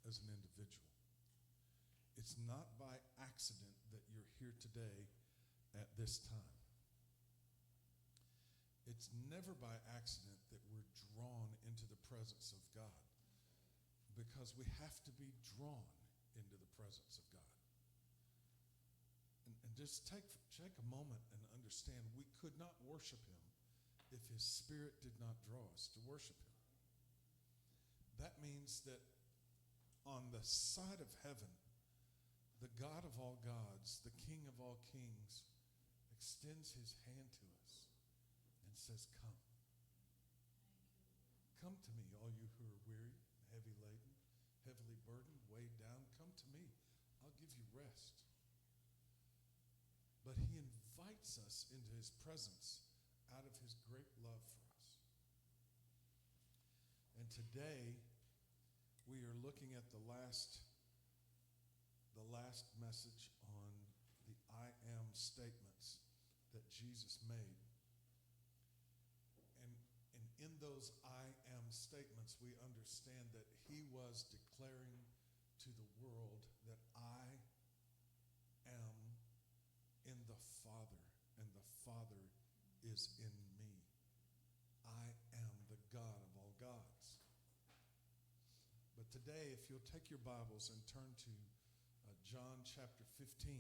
as an individual. It's not by accident that you're here today at this time. It's never by accident that we're drawn into the presence of God, because we have to be drawn into the presence of God. And just take a moment and understand we could not worship him if his Spirit did not draw us to worship him. That means that on the side of heaven, the God of all gods, the King of all kings, extends his hand to us and says, come. Come to me, all you who are weary, heavy laden, heavily burdened, weighed down. Come to me. I'll give you rest. But he invites us into his presence out of his great love for us. And today, we are looking at the last message on the I am statements that Jesus made. And in those I am statements, we understand that he was declaring to the world that I am in the Father, and the Father is in me. I am the God of all gods. But today, if you'll take your Bibles and turn to John chapter 15.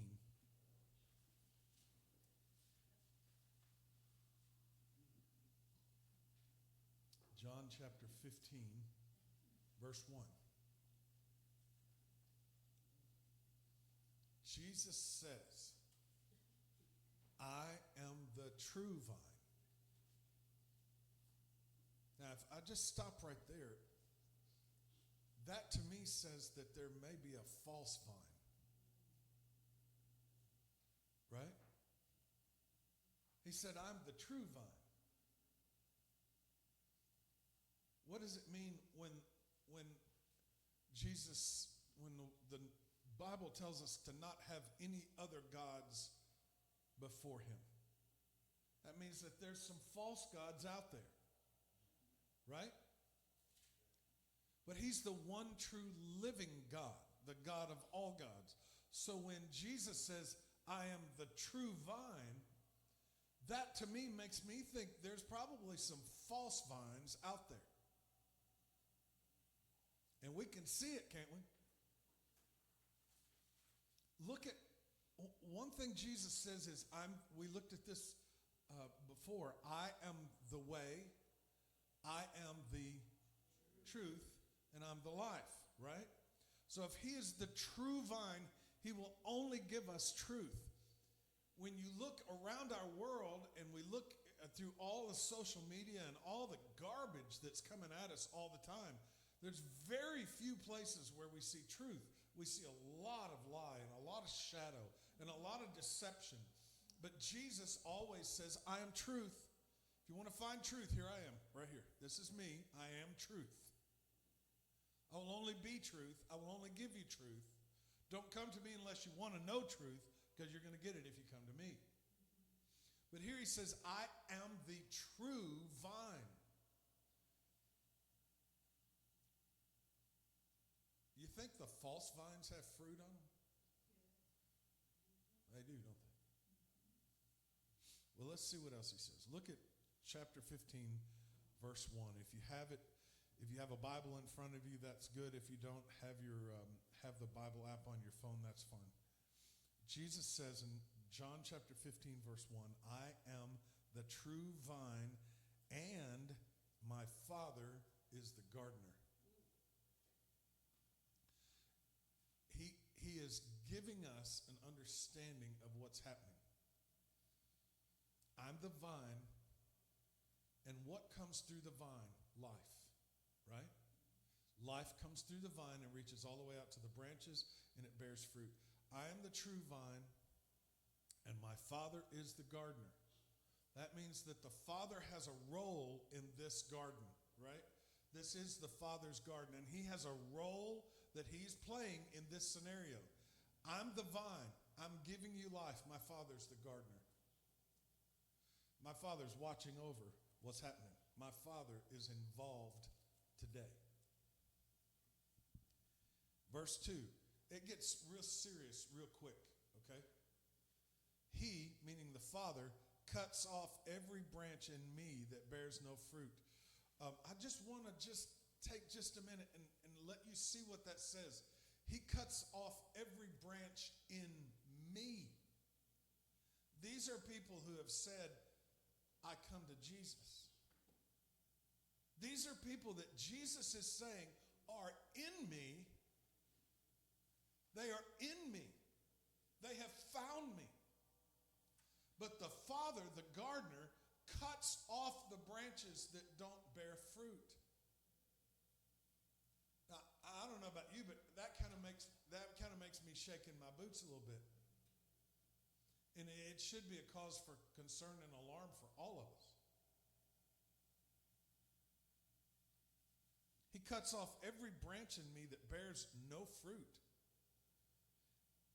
John chapter 15, verse 1. Jesus says, I am the true vine. Now, if I just stop right there, that to me says that there may be a false vine. Right? He said, I'm the true vine. What does it mean when Jesus, when the Bible tells us to not have any other gods before him? That means that there's some false gods out there. Right? But he's the one true living God, the God of all gods. So when Jesus says, I am the true vine, that to me makes me think there's probably some false vines out there. And we can see it, can't we? Look at, one thing Jesus says is, we looked at this before, I am the way, I am the truth, and I'm the life, right? So if he is the true vine, he will only give us truth. When you look around our world and we look through all the social media and all the garbage that's coming at us all the time, there's very few places where we see truth. We see a lot of lie and a lot of shadow and a lot of deception. But Jesus always says, I am truth. If you want to find truth, here I am, right here. This is me. I am truth. I will only be truth. I will only give you truth. Don't come to me unless you want to know truth, because you're going to get it if you come to me. But here he says, I am the true vine. You think the false vines have fruit on them? They do, don't they? Well, let's see what else he says. Look at chapter 15, verse 1. If you have it, if you have a Bible in front of you, that's good. If you don't have have the Bible app on your phone, that's fine. Jesus says in John chapter 15, verse 1, I am the true vine, and my Father is the gardener. He is giving us an understanding of what's happening. I'm the vine, and what comes through the vine? Life, right? Life comes through the vine and reaches all the way out to the branches, and it bears fruit. I am the true vine, and my Father is the gardener. That means that the Father has a role in this garden, right? This is the Father's garden, and he has a role that he's playing in this scenario. I'm the vine. I'm giving you life. My Father's the gardener. My Father's watching over what's happening. My Father is involved today. Verse 2. It gets real serious real quick, okay? He, meaning the Father, cuts off every branch in me that bears no fruit. I just want to take just a minute and let you see what that says. He cuts off every branch in me. These are people who have said, I come to Jesus. These are people that Jesus is saying are in me. They are in me. They have found me. But the Father, the gardener, cuts off the branches that don't bear fruit. Now, I don't know about you, but that kind of makes me shake in my boots a little bit. And it should be a cause for concern and alarm for all of us. He cuts off every branch in me that bears no fruit,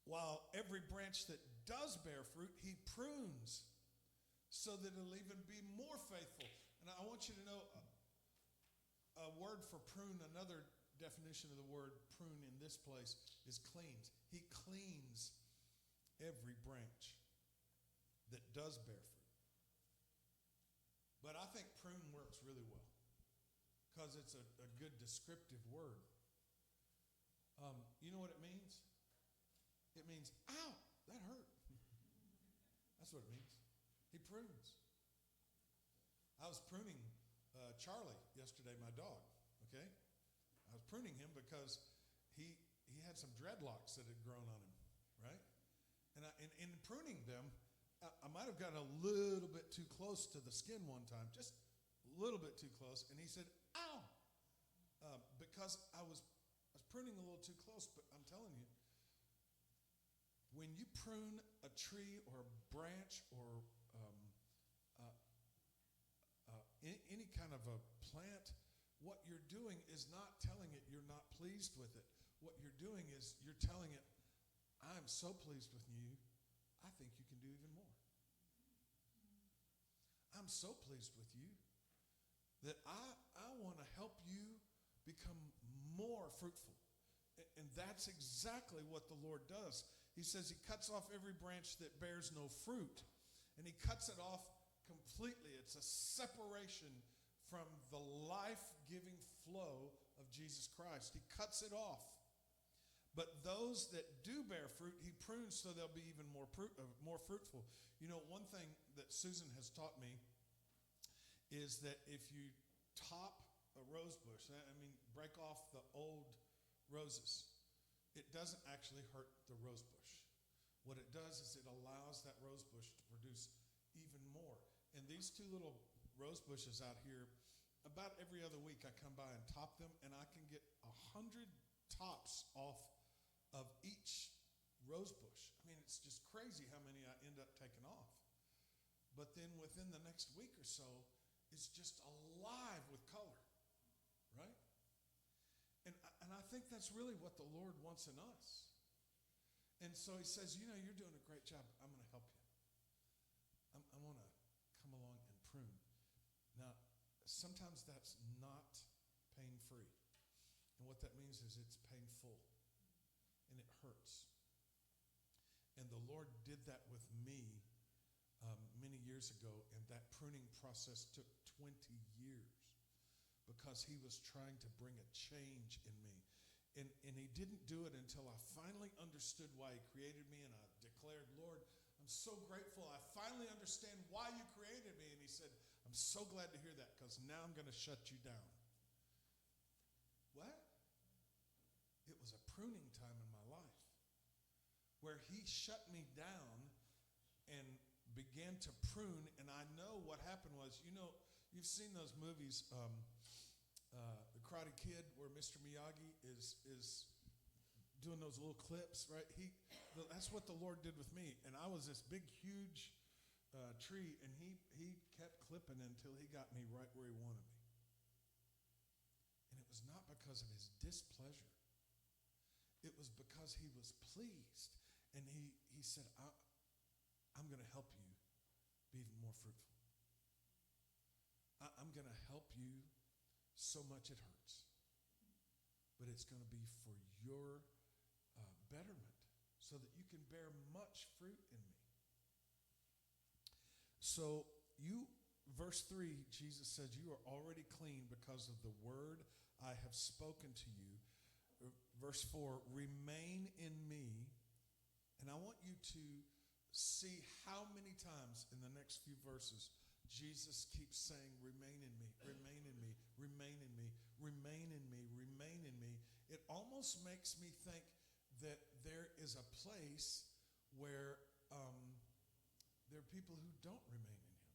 while every branch that does bear fruit, he prunes so that it'll even be more faithful. And I want you to know a word for prune, another definition of the word prune in this place is cleans. He cleans every branch that does bear fruit. But I think prune works really well because it's a good descriptive word. You know what it means? It means, ow, that hurt. That's what it means. He prunes. I was pruning Charlie yesterday, my dog, okay? I was pruning him because he had some dreadlocks that had grown on him, right? And in pruning them, I might have gotten a little bit too close to the skin one time, just a little bit too close, and he said, ow, because I was pruning a little too close, but I'm telling you, when you prune a tree or a branch or any kind of a plant, what you're doing is not telling it you're not pleased with it. What you're doing is you're telling it, I'm so pleased with you, I think you can do even more. I'm so pleased with you that I want to help you become more fruitful. And that's exactly what the Lord does. He says he cuts off every branch that bears no fruit. And he cuts it off completely. It's a separation from the life-giving flow of Jesus Christ. He cuts it off. But those that do bear fruit, he prunes so they'll be even more fruitful. You know, one thing that Susan has taught me is that if you top a rose bush, break off the old roses, it doesn't actually hurt the rose bush. What it does is it allows that rose bush to produce even more. And these two little rose bushes out here, about every other week I come by and top them, and I can get 100 tops off of each rose bush. It's just crazy how many I end up taking off. But then within the next week or so, it's just alive with color, right? And I think that's really what the Lord wants in us. And so he says, you're doing a great job. I'm going to help you. I want to come along and prune. Now, sometimes that's not pain-free. And what that means is it's painful. And it hurts. And the Lord did that with me many years ago. And that pruning process took 20 years. Because he was trying to bring a change in me. And he didn't do it until I finally understood why he created me, and I declared, Lord, I'm so grateful. I finally understand why you created me. And he said, I'm so glad to hear that, because now I'm going to shut you down. What? It was a pruning time in my life where he shut me down and began to prune. And I know what happened was, you've seen those movies, The Karate Kid, where Mr. Miyagi is doing those little clips, right? That's what the Lord did with me. And I was this big, huge tree, and he kept clipping until he got me right where he wanted me. And it was not because of his displeasure. It was because he was pleased. And he said, I'm going to help you be even more fruitful. I'm going to help you so much it hurts. but it's going to be for your betterment so that you can bear much fruit in me. So verse 3, Jesus said, you are already clean because of the word I have spoken to you. Verse 4, remain in me. And I want you to see how many times in the next few verses Jesus keeps saying, remain in me, remain in me, remain in me, remain in me, remain in me. It almost makes me think that there is a place where there are people who don't remain in him.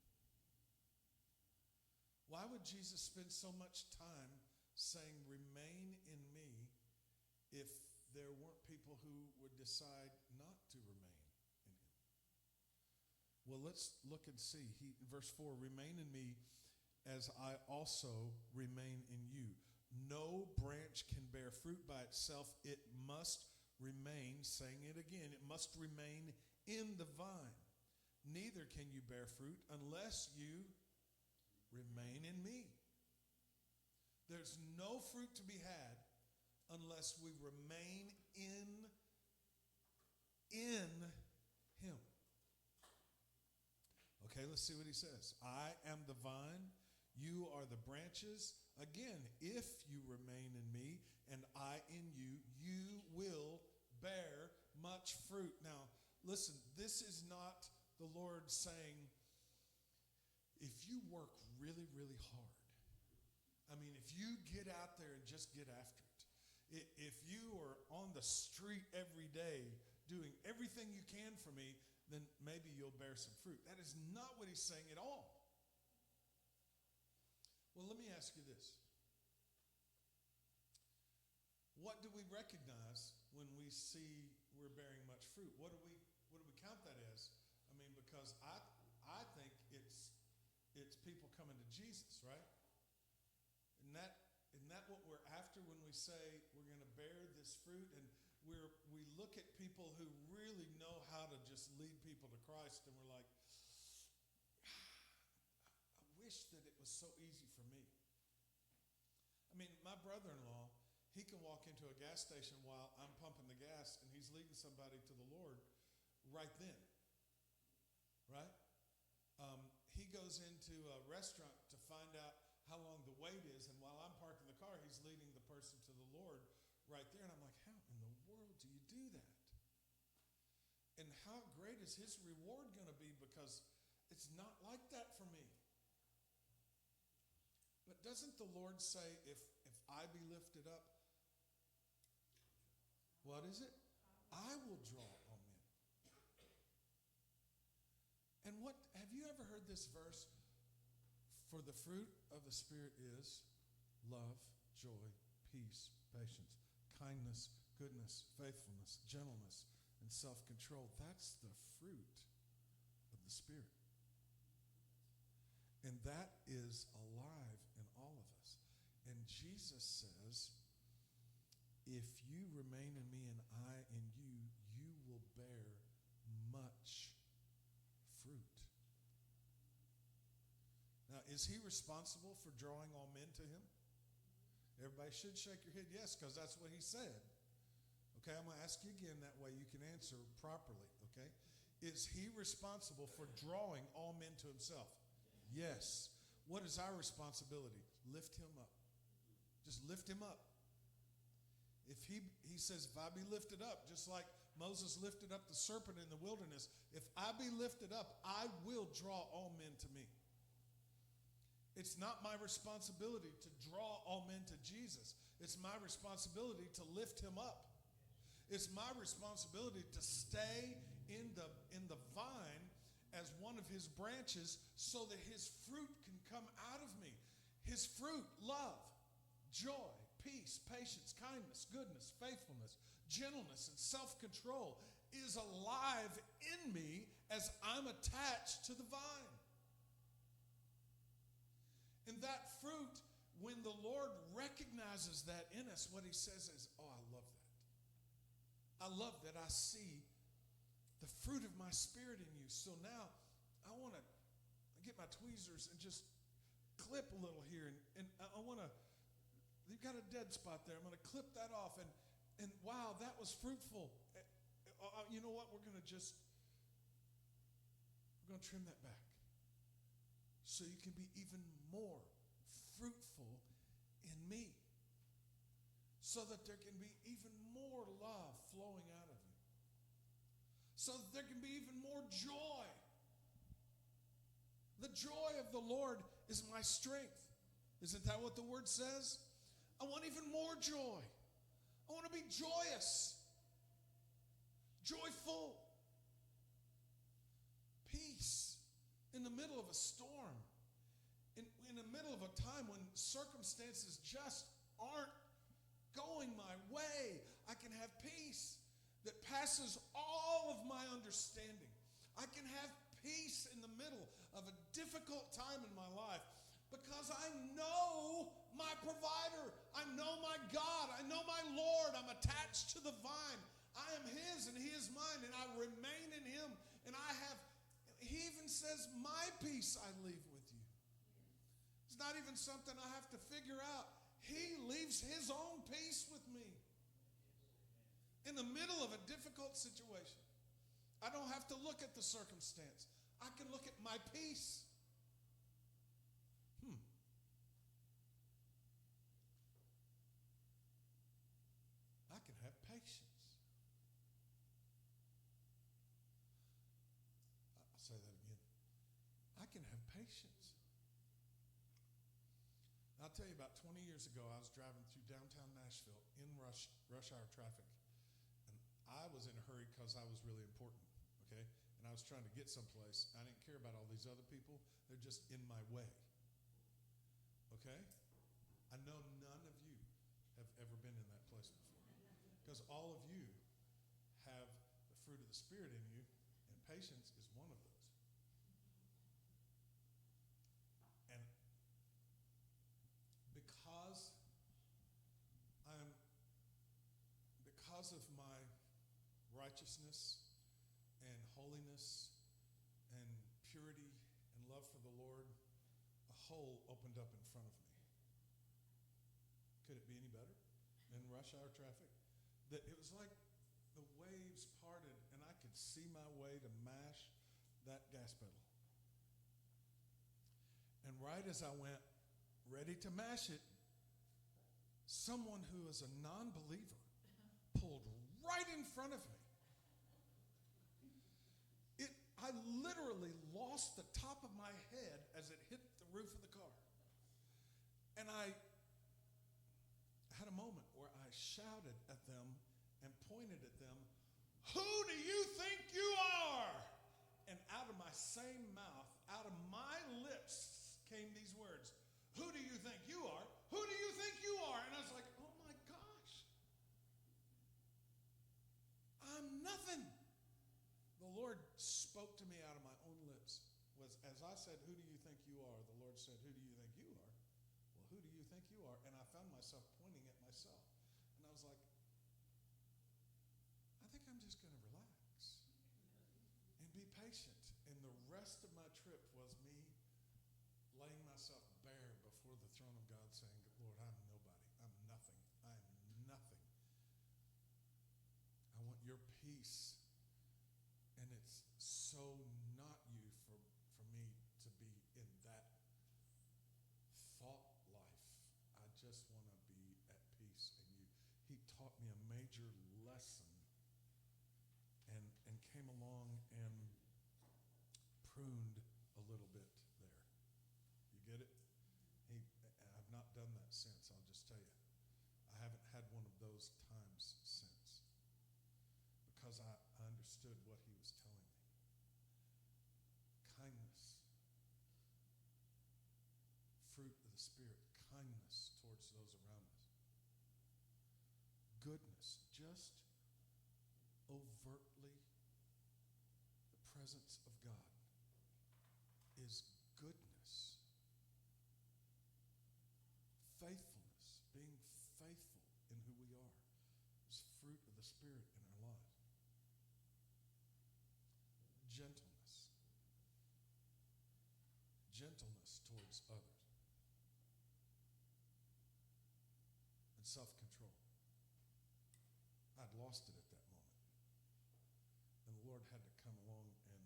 Why would Jesus spend so much time saying, remain in me, if there weren't people who would decide not to remain in him? Well, let's look and see. Verse 4, remain in me as I also remain in you. No branch can bear fruit by itself. It must remain, saying it again, it must remain in the vine. Neither can you bear fruit unless you remain in me. There's no fruit to be had unless we remain in him. Okay, let's see what he says. I am the vine, you are the branches. Again, if you remain in me and I in you, you will bear much fruit. Now, listen, this is not the Lord saying, if you work really, really hard, I mean, if you get out there and just get after it, if you are on the street every day doing everything you can for me, then maybe you'll bear some fruit. That is not what he's saying at all. Well, let me ask you this. What do we recognize when we see we're bearing much fruit? What do we count that as? I mean, because I think it's people coming to Jesus, right? Isn't that what we're after when we say we're going to bear this fruit? And we look at people who really know how to just lead people to Christ, and we're like, I wish that it was so easy for me. I mean, my brother-in-law, he can walk into a gas station while I'm pumping the gas, and he's leading somebody to the Lord right then, right? He goes into a restaurant to find out how long the wait is, and while I'm parking the car, he's leading the person to the Lord right there. And I'm like, how in the world do you do that? And how great is his reward going to be? Because it's not like that for me. But doesn't the Lord say, if I be lifted up, what is it? I will draw all men. And have you ever heard this verse? For the fruit of the Spirit is love, joy, peace, patience, kindness, goodness, faithfulness, gentleness, and self-control. That's the fruit of the Spirit. And that is alive in all of us. And Jesus says, if you remain in me and I in you, you will bear much fruit. Now, is he responsible for drawing all men to him? Everybody should shake your head yes, because that's what he said. Okay, I'm going to ask you again, that way you can answer properly, okay? Is he responsible for drawing all men to himself? Yes. What is our responsibility? Lift him up. Just lift him up. If he says, if I be lifted up, just like Moses lifted up the serpent in the wilderness, if I be lifted up, I will draw all men to me. It's not my responsibility to draw all men to Jesus. It's my responsibility to lift him up. It's my responsibility to stay in the vine as one of his branches so that his fruit can come out of me. His fruit, love, joy, peace, patience, kindness, goodness, faithfulness, gentleness, and self-control is alive in me as I'm attached to the vine. And that fruit, when the Lord recognizes that in us, what he says is, oh, I love that. I love that I see the fruit of my Spirit in you. So now I want to get my tweezers and just clip a little here. And I want to you've got a dead spot there. I'm going to clip that off. And wow, that was fruitful. You know what? We're going to trim that back. So you can be even more fruitful in me. So that there can be even more love flowing out of you. So that there can be even more joy. The joy of the Lord is my strength. Isn't that what the word says? I want even more joy. I want to be joyous. Joyful. Peace in the middle of a storm. In the middle of a time when circumstances just aren't going my way. I can have peace that passes all of my understanding. I can have peace in the middle of a difficult time in my life because I know my provider. I know my God. I know my Lord. I'm attached to the vine. I am his and he is mine, and I remain in him. And he even says, my peace I leave with you. It's not even something I have to figure out. He leaves his own peace with me. In the middle of a difficult situation, I don't have to look at the circumstance. I can look at my peace. I can have patience. I'll say that again. I can have patience. I'll tell you, about 20 years ago, I was driving through downtown Nashville in rush hour traffic. And I was in a hurry because I was really important, okay? And I was trying to get someplace. I didn't care about all these other people. They're just in my way, okay? I know none of you have ever been in that place before because all of you have the fruit of the Spirit in you, and patience is one of those. And because of my righteousness and holiness and purity and love for the Lord, a hole opened up in front of me. Could it be any better than rush hour traffic? That it was like the waves parted and I could see my way to mash that gas pedal. And right as I went ready to mash it, someone who is a non-believer pulled right in front of me. I literally lost the top of my head as it hit the roof of the car. And I had a moment where I shouted at them and pointed at them, "Who do you think you are?" And out of my same mouth, out of my lips came these words, "Who do you think you are? Who do you think you are?" And I was like, oh my gosh. I'm nothing. The Lord spoke to me out of my own lips. As I said, "Who do you think you are?" The Lord said, "Who do you think you are?" Well, who do you think you are? And I found myself pointing at myself. And I was like, I think I'm just going to relax and be patient. And the rest of my trip was me laying myself bare before the throne of God saying, "Lord, I'm nobody. I'm nothing. I'm nothing. I want your peace." And it's so not you for me to be in that thought life. I just want to be at peace in you. He taught me a major lesson and came along and pruned a little bit there. You get it? I've not done that since, I'll just tell you. I haven't had one of those times since because I understood what he was telling me. Kindness, fruit of the Spirit, kindness towards those around us. Goodness, just overtly the presence of God is goodness. Faithfulness, being faithful in who we are, is fruit of the Spirit in our lives. Gentleness. Gentleness towards others. self-control. I'd lost it at that moment. And the Lord had to come along and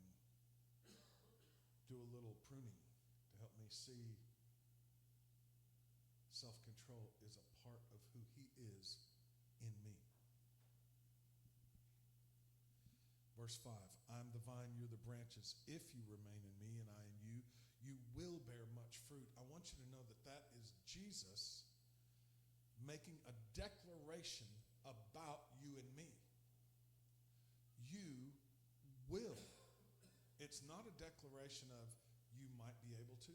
do a little pruning to help me see self-control is a part of who He is in me. Verse 5, I'm the vine, you're the branches. If you remain in me and I in you, you will bear much fruit. I want you to know that that is Jesus making a declaration about you and me. You will. It's not a declaration of you might be able to.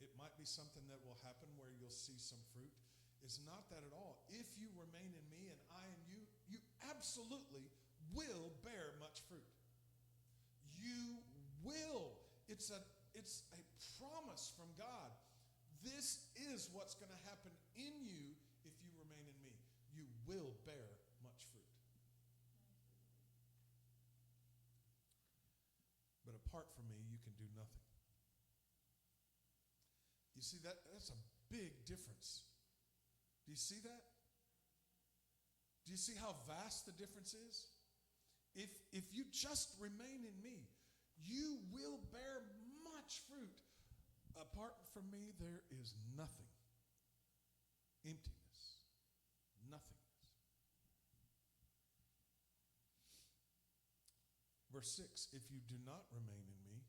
It might be something that will happen where you'll see some fruit. It's not that at all. If you remain in me and I in you, you absolutely will bear much fruit. You will. It's a promise from God. This is what's going to happen in you if you remain in me. You will bear much fruit. But apart from me, you can do nothing. You see, that's a big difference. Do you see that? Do you see how vast the difference is? If you just remain in me, you will bear much fruit. Apart from me, there is nothing. Emptiness. Nothingness. Verse 6, if you do not remain in me,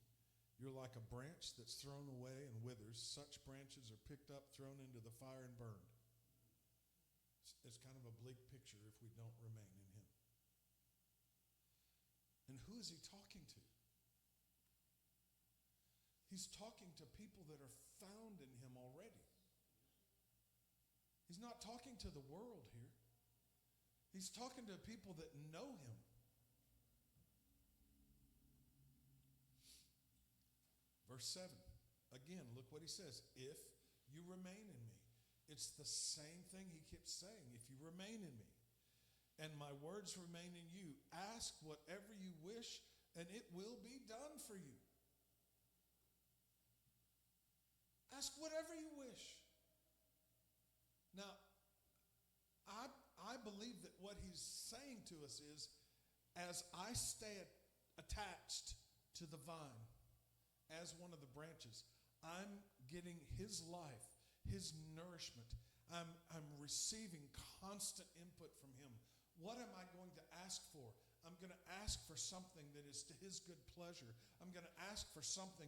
you're like a branch that's thrown away and withers. Such branches are picked up, thrown into the fire, and burned. It's kind of a bleak picture if we don't remain in Him. And who is He talking to? He's talking to people that are found in Him already. He's not talking to the world here. He's talking to people that know Him. Verse 7, again, look what He says. If you remain in me. It's the same thing He keeps saying. If you remain in me and my words remain in you, ask whatever you wish and it will be done for you. Ask whatever you wish. Now, I believe that what He's saying to us is, as I stay attached to the vine, as one of the branches, I'm getting His life, His nourishment. I'm receiving constant input from Him. What am I going to ask for? I'm going to ask for something that is to His good pleasure. I'm going to ask for something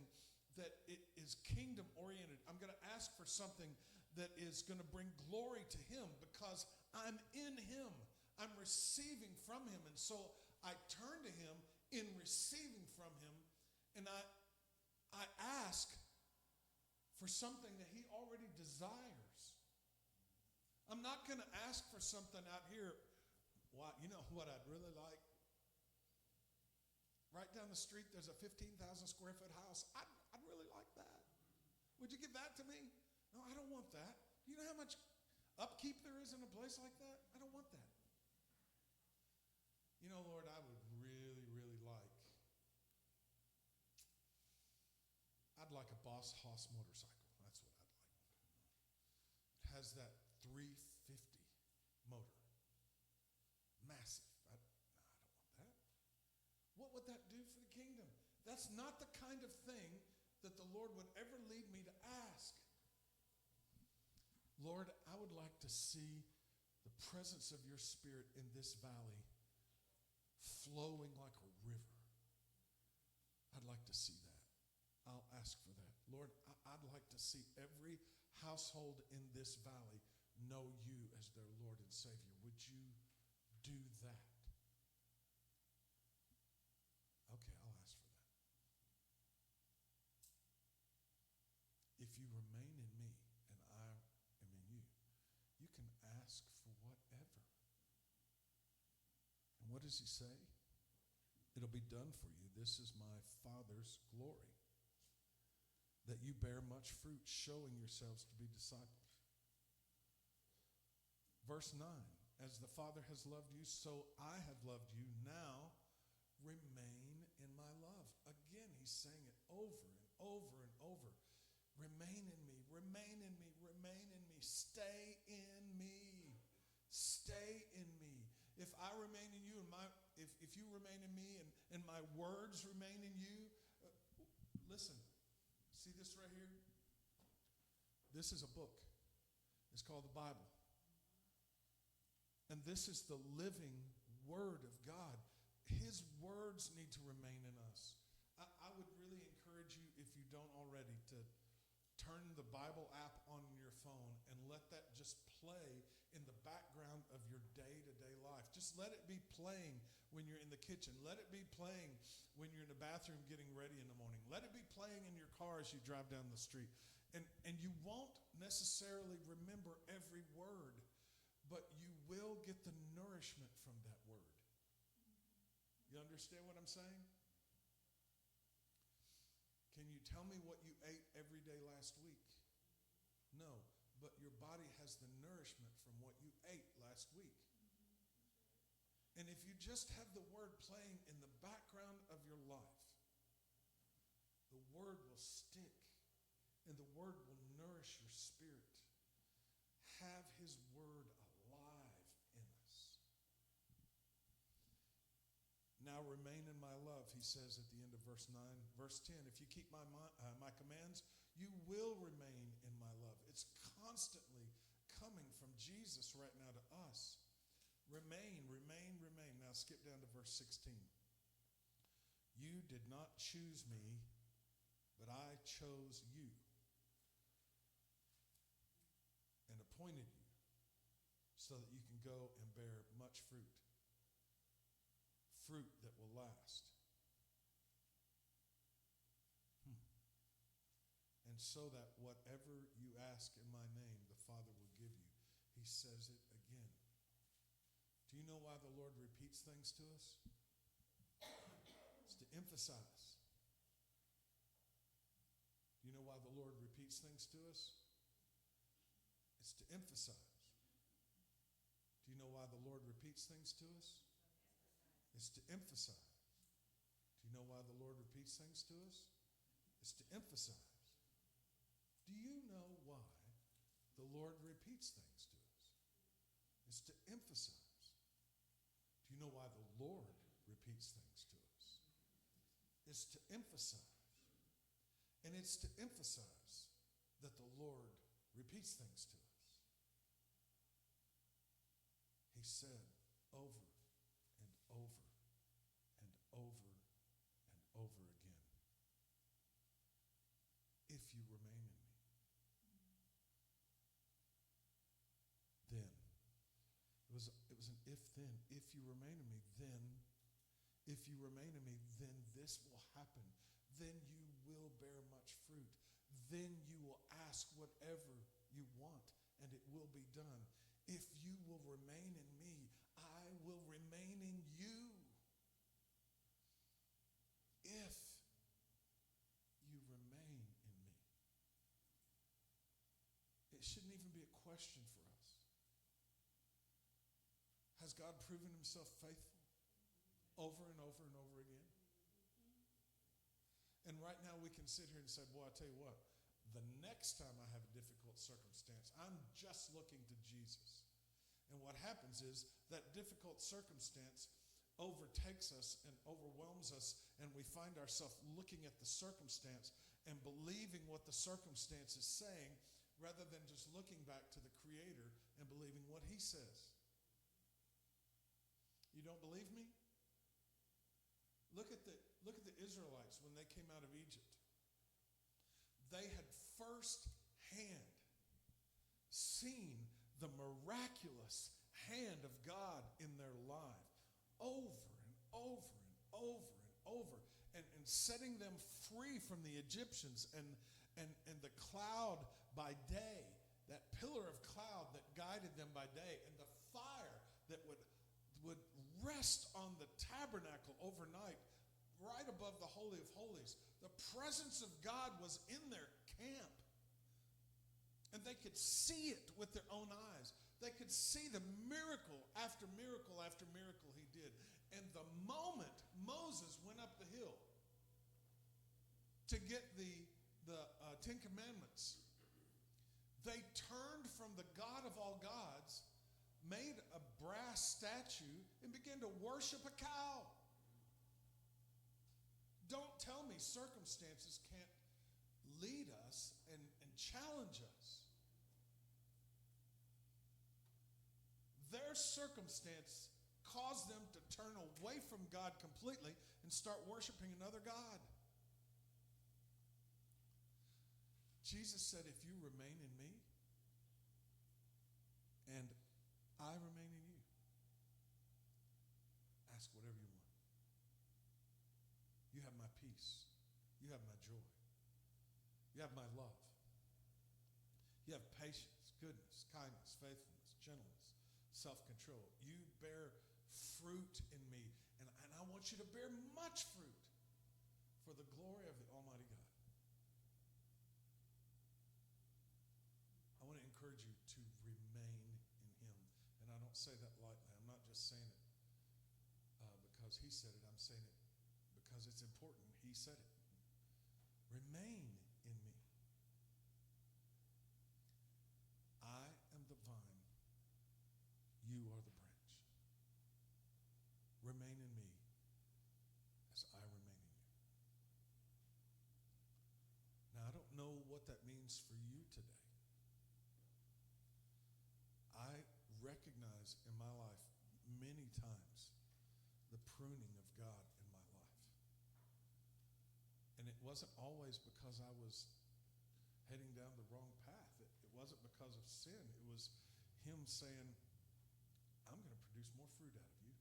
that it is kingdom oriented. I'm going to ask for something that is going to bring glory to Him because I'm in Him. I'm receiving from Him. And so I turn to Him in receiving from Him, and I ask for something that He already desires. I'm not going to ask for something out here. Well, you know what I'd really like? Right down the street, there's a 15,000 square foot house. I'd really like that. Would you give that to me? No, I don't want that. Do you know how much upkeep there is in a place like that? I don't want that. You know, Lord, I would really, really like, I'd like a Boss Hoss motorcycle. That's what I'd like. It has that 350 motor. Massive. I don't want that. What would that do for the kingdom? That's not the kind of thing that the Lord would ever lead me to ask. Lord, I would like to see the presence of your Spirit in this valley flowing like a river. I'd like to see that. I'll ask for that. Lord, I'd like to see every household in this valley know you as their Lord and Savior. Would you do that? Okay, I'll ask for that. If you remain in me and I am in you, you can ask for whatever. And what does He say? It'll be done for you. This is my Father's glory, that you bear much fruit, showing yourselves to be disciples. Verse 9, as the Father has loved you, so I have loved you. Now remain in my love. Again, He's saying it over and over and over. Remain in me, remain in me, remain in me. Stay in me. Stay in me. If I remain in you, and if you remain in me, and my words remain in you, listen. See this right here? This is a book. It's called the Bible. And this is the living Word of God. His words need to remain in us. I would really encourage you, if you don't already, to turn the Bible app on your phone and let that just play in the background of your day-to-day life. Just let it be playing when you're in the kitchen. Let it be playing when you're in the bathroom getting ready in the morning. Let it be playing in your car as you drive down the street. And you won't necessarily remember every word, but you will get the nourishment from that word. You understand what I'm saying? Can you tell me what you ate every day last week? No, but your body has the nourishment from what you ate last week. And if you just have the word playing in the background of your life, the word will stick and the word will nourish your spirit. Have his word alive in us. Now remain in my love, he says at the end of verse 9. Verse 10, if you keep my commands, you will remain in my love. It's constantly coming from Jesus right now to us. Remain, remain, remain. Now skip down to verse 16. You did not choose me, but I chose you and appointed you so that you can go and bear much fruit. Fruit that will last. And so that whatever you ask in my name, the Father will give you. He says it again. Do you know why the Lord repeats things to us? It's to emphasize. Do you know why the Lord repeats things to us? It's to emphasize. Do you know why the Lord repeats things to us? It's to emphasize. Do you know why the Lord repeats things to us? It's to emphasize. Do you know why the Lord repeats things to us? It's to emphasize. Do you know why the Lord repeats things to us? It's to emphasize. And it's to emphasize that the Lord repeats things to us. He said over and over and over and over again, if you remain in me. Then. It was an if then. If you remain in me, then. If you remain in me, then this will happen. Then you will bear much fruit. Then you will ask whatever you want, and it will be done. If you will remain in me, I will remain in you. If you remain in me. It shouldn't even be a question for us. Has God proven himself faithful over and over and over again? And right now we can sit here and say, boy, I tell you what, the next time I have a difficult circumstance, I'm just looking to Jesus. And what happens is that difficult circumstance overtakes us and overwhelms us, and we find ourselves looking at the circumstance and believing what the circumstance is saying rather than just looking back to the Creator and believing what he says. You don't believe me? Look at the Israelites when they came out of Egypt. They had firsthand seen the miraculous hand of God in their life over and over and over and over, and setting them free from the Egyptians and the cloud by day, that pillar of cloud that guided them by day, and the fire that would rest on the tabernacle overnight right above the Holy of Holies. The presence of God was in their camp. And they could see it with their own eyes. They could see the miracle after miracle after miracle he did. And the moment Moses went up the hill to get the Ten Commandments, they turned from the God of all gods, made a brass statue, and began to worship a cow. Don't tell me circumstances can't lead us and challenge us. Their circumstance caused them to turn away from God completely and start worshiping another God. Jesus said, if you remain in me and I remain in you, ask whatever you want. You have my peace. You have my joy. You have my love. You have patience, goodness, kindness, faithfulness, gentleness, self-control. You bear fruit in me, and I want you to bear much fruit for the glory of the Almighty God. I want to encourage you to remain in Him. And I don't say that lightly. I'm not just saying it because He said it. I'm saying it because it's important. He said it. Remain in me. I am the vine. You are the branch. Remain in me as I remain in you. Now, I don't know what that means for you today. I recognize in my life many times the pruning of God in my life. And it wasn't always because I was heading down the wrong path. It wasn't because of sin. It was Him saying, I'm going to produce more fruit out of you.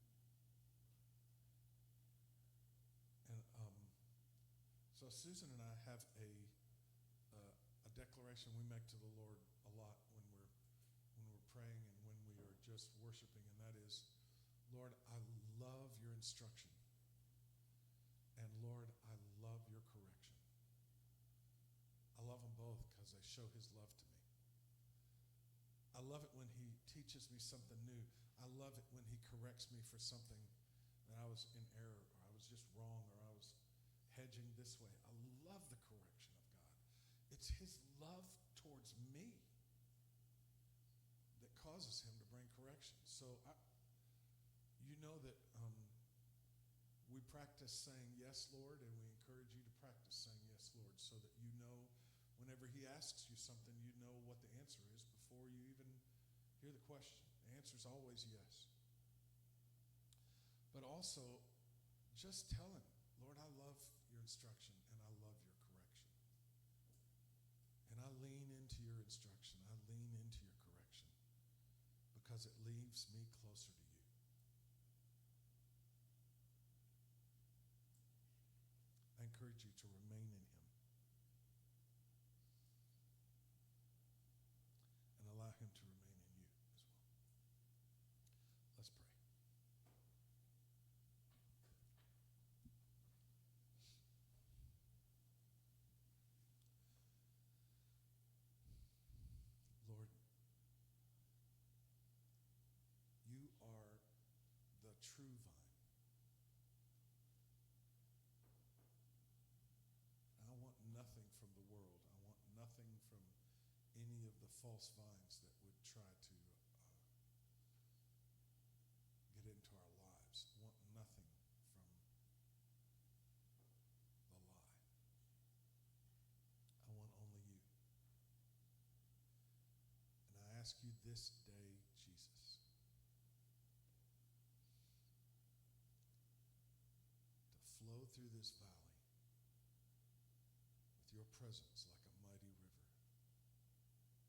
And so Susan and I have a declaration we make to the Lord a lot when we're praying and when we are just worshiping, and that is, Lord, I love your instruction. And Lord, I love your correction. I love them both because they show His love to me. I love it when He teaches me something new. I love it when He corrects me for something that I was in error, or I was just wrong, or I was hedging this way. I love the correction of God. It's His love towards me that causes Him to bring correction. So you know that we practice saying yes, Lord, and we encourage you to practice saying yes, Lord, so that you know whenever He asks you something, you know what the answer is before you even hear the question. The answer is always yes. But also, just tell Him, Lord, I love your instruction and I love your correction. And I lean into your instruction. I lean into your correction because it leaves me closer to you. I encourage you to remain in Him and allow Him to remain in you as well. Let's pray. Lord, you are the true vine. I want nothing from the world. I want nothing from any of the false vines that would try to get into our lives. I want nothing from the lie. I want only you. And I ask you this day, Jesus, to flow through this valley with your presence like a mighty river.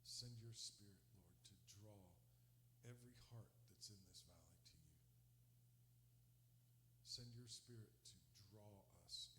Send your Spirit, Lord, to draw every heart that's in this valley to you. Send your Spirit to draw us